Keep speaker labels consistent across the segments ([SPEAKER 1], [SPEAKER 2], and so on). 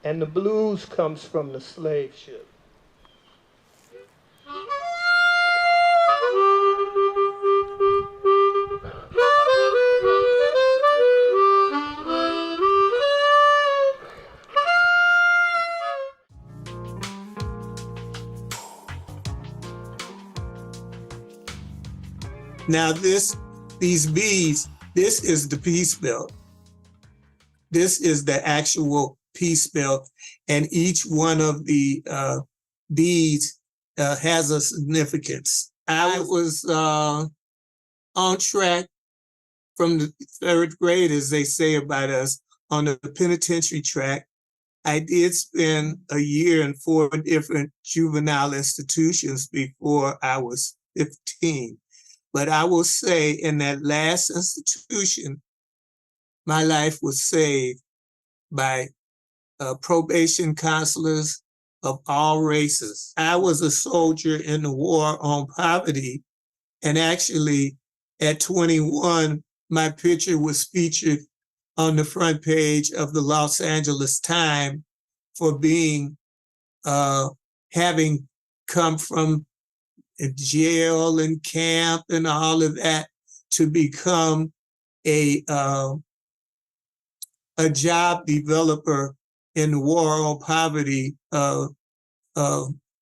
[SPEAKER 1] And the blues comes from the slave ship.
[SPEAKER 2] Now these beads, this is the peace belt. This is the actual peace belt, and each one of the beads has a significance. I was on track from the third grade, as they say about us, on the penitentiary track. I did spend a year in 4 different juvenile institutions before I was 15. But I will say in that last institution, my life was saved by probation counselors of all races. I was a soldier in the war on poverty. And actually, at 21, my picture was featured on the front page of the Los Angeles Times for being, having come from jail and camp and all of that to become a job developer in the war on poverty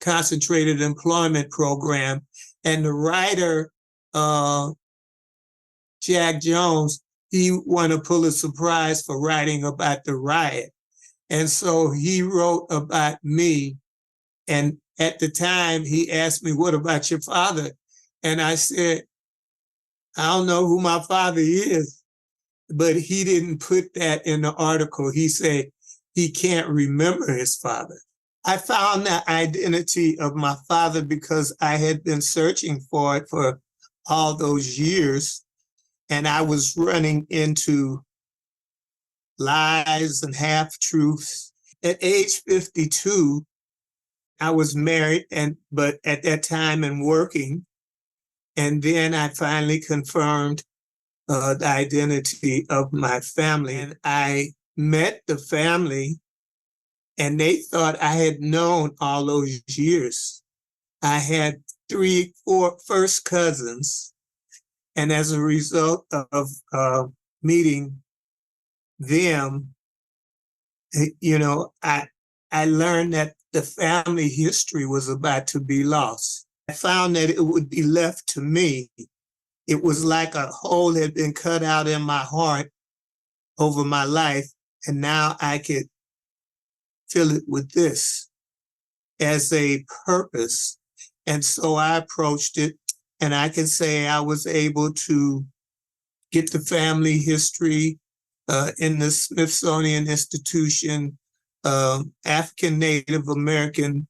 [SPEAKER 2] concentrated employment program. And the writer, Jack Jones, he won a Pulitzer Prize for writing about the riot. And so he wrote about me. And at the time, he asked me, "What about your father?" And I said, "I don't know who my father is." But he didn't put that in the article. He said he can't remember his father. I found the identity of my father because I had been searching for it for all those years. And I was running into lies and half-truths. At age 52, I was married, but at that time and working. And then I finally confirmed the identity of my family. And I met the family, and they thought I had known all those years. I had 4 first cousins. And as a result of meeting them, I learned that the family history was about to be lost. I found that it would be left to me. It was like a hole had been cut out in my heart over my life, and now I could fill it with this as a purpose. And so I approached it, and I can say I was able to get the family history in the Smithsonian Institution, African Native American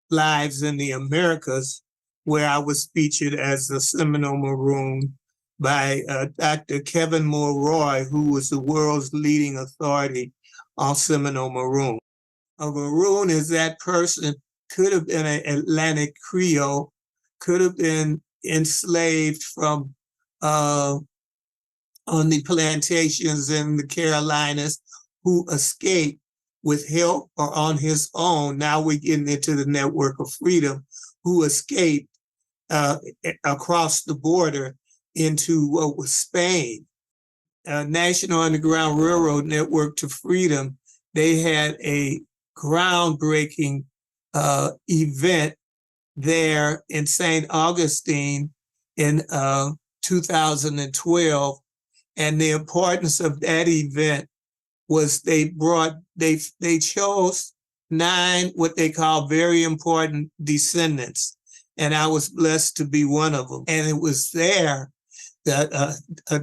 [SPEAKER 2] Lives in the Americas, where I was featured as the Seminole Maroon by Dr. Kevin Mulroy, who was the world's leading authority on Seminole Maroon. A Maroon is that person, could have been an Atlantic Creole, could have been enslaved from on the plantations in the Carolinas, who escaped with help or on his own. Now we're getting into the network of freedom, who escaped across the border into what was Spain. National Underground Railroad Network to Freedom, they had a groundbreaking event there in St. Augustine in 2012. And the importance of that event was they chose 9 what they call very important descendants. And I was blessed to be one of them. And it was there that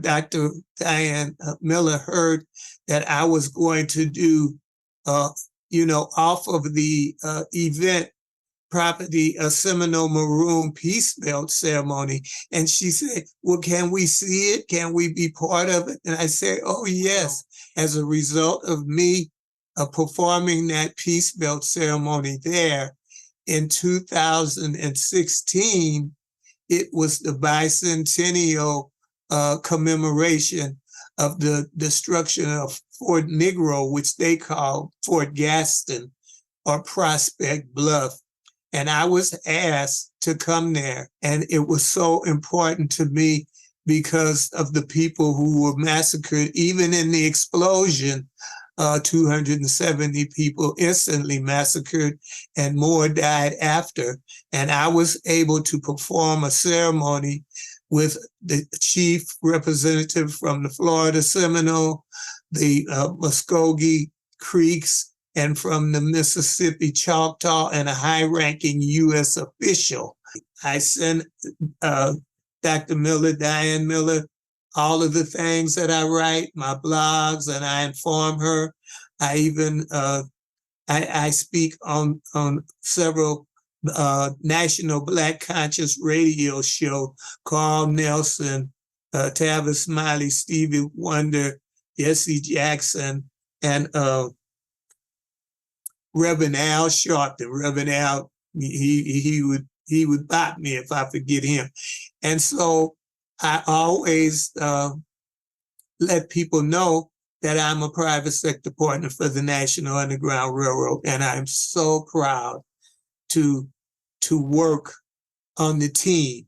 [SPEAKER 2] Dr. Diane Miller heard that I was going to do, off of the event property, a Seminole Maroon Peace Belt ceremony. And she said, "Well, can we see it? Can we be part of it?" And I said, "Oh, yes." As a result of me performing that Peace Belt ceremony there in 2016, it was the bicentennial commemoration of the destruction of Fort Negro, which they call Fort Gaston or Prospect Bluff. And I was asked to come there. And it was so important to me because of the people who were massacred. Even in the explosion, 270 people instantly massacred and more died after. And I was able to perform a ceremony with the chief representative from the Florida Seminole, the Muskogee Creeks, and from the Mississippi Choctaw, and a high-ranking U.S. official. I sent Dr. Miller, Diane Miller, all of the things that I write, my blogs, and I inform her. I even I speak on several national Black conscious radio show. Carl Nelson, Tavis Smiley, Stevie Wonder, Jesse Jackson, and Reverend Al Sharpton. Reverend Al, he would bop me if I forget him. And so I always let people know that I'm a private sector partner for the National Underground Railroad, and I'm so proud to work on the team.